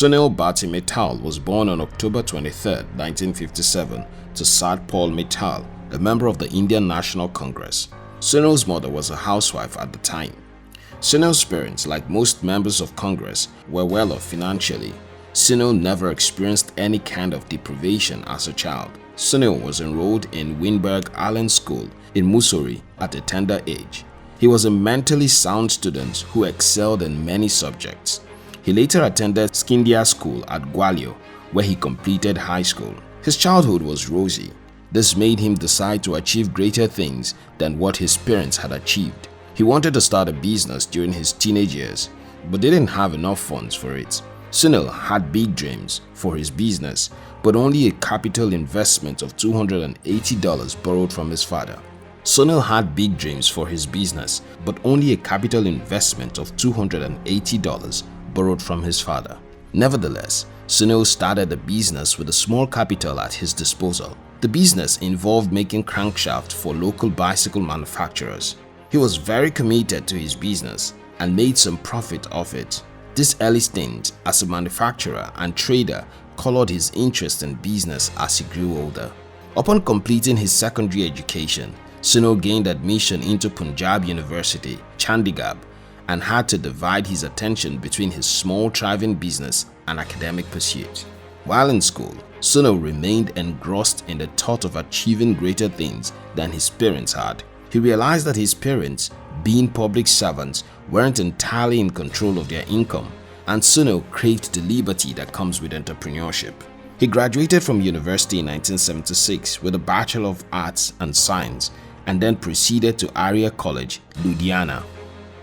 Sunil Bharti Mittal was born on October 23, 1957 to Sat Paul Mittal, a member of the Indian National Congress. Sunil's mother was a housewife at the time. Sunil's parents, like most members of Congress, were well off financially. Sunil never experienced any kind of deprivation as a child. Sunil was enrolled in Wynberg Allen School in Mussorie at a tender age. He was a mentally sound student who excelled in many subjects. He later attended Scindia School at Gwalior, where he completed high school. His childhood was rosy. This made him decide to achieve greater things than what his parents had achieved. He wanted to start a business during his teenage years, but didn't have enough funds for it. Sunil had big dreams for his business, but only a capital investment of $280 borrowed from his father. Sunil had big dreams for his business, but only a capital investment of $280 borrowed from his father. Nevertheless, Sunil started the business with a small capital at his disposal. The business involved making crankshafts for local bicycle manufacturers. He was very committed to his business and made some profit off it. This early stint as a manufacturer and trader colored his interest in business as he grew older. Upon completing his secondary education, Sunil gained admission into Punjab University, Chandigarh, and had to divide his attention between his small thriving business and academic pursuit. While in school, Sunil remained engrossed in the thought of achieving greater things than his parents had. He realized that his parents, being public servants, weren't entirely in control of their income, and Sunil craved the liberty that comes with entrepreneurship. He graduated from university in 1976 with a Bachelor of Arts and Science and then proceeded to Arya College, Ludhiana.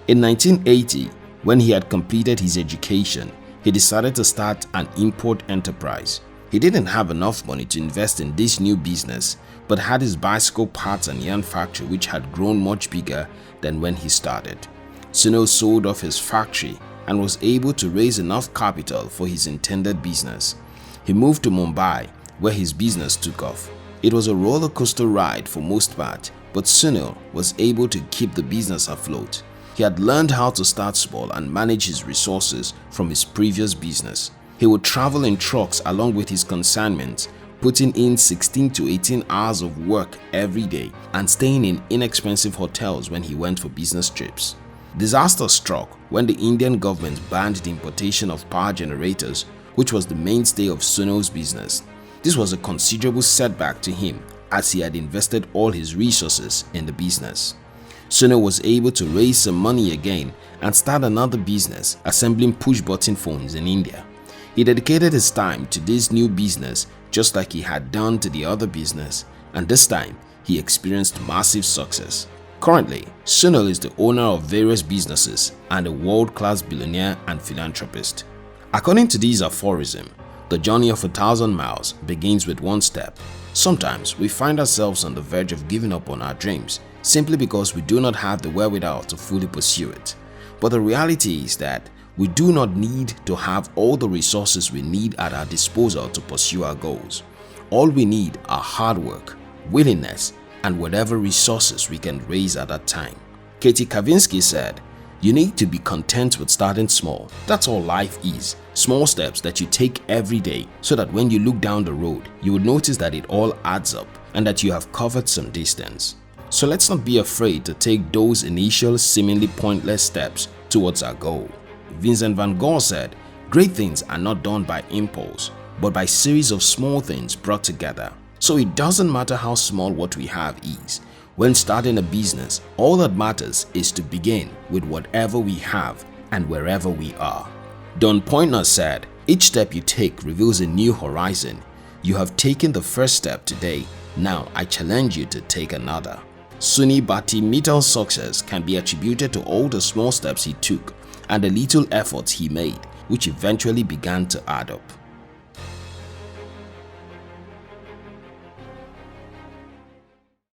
In 1980, when he had completed his education, he decided to start an import enterprise. He didn't have enough money to invest in this new business, but had his bicycle parts and yarn factory which had grown much bigger than when he started. Sunil sold off his factory and was able to raise enough capital for his intended business. He moved to Mumbai, where his business took off. It was a roller coaster ride for most part, but Sunil was able to keep the business afloat. He had learned how to start small and manage his resources from his previous business. He would travel in trucks along with his consignments, putting in 16 to 18 hours of work every day and staying in inexpensive hotels when he went for business trips. Disaster struck when the Indian government banned the importation of power generators, which was the mainstay of Sunil's business. This was a considerable setback to him as he had invested all his resources in the business. Sunil was able to raise some money again and start another business assembling push-button phones in India. He dedicated his time to this new business just like he had done to the other business, and this time he experienced massive success. Currently, Sunil is the owner of various businesses and a world-class billionaire and philanthropist. According to this aphorism, the journey of 1,000 miles begins with one step. Sometimes we find ourselves on the verge of giving up on our dreams simply because we do not have the wherewithal to fully pursue it. But the reality is that we do not need to have all the resources we need at our disposal to pursue our goals. All we need are hard work, willingness, and whatever resources we can raise at that time. Katie Kavinsky said, "You need to be content with starting small. That's all life is. Small steps that you take every day so that when you look down the road, you would notice that it all adds up and that you have covered some distance." So let's not be afraid to take those initial seemingly pointless steps towards our goal. Vincent van Gogh said, "Great things are not done by impulse, but by series of small things brought together." So it doesn't matter how small what we have is. When starting a business, all that matters is to begin with whatever we have and wherever we are. Don Pointner said, "Each step you take reveals a new horizon. You have taken the first step today. Now I challenge you to take another." Sunil Bharti Mittal's success can be attributed to all the small steps he took and the little efforts he made, which eventually began to add up.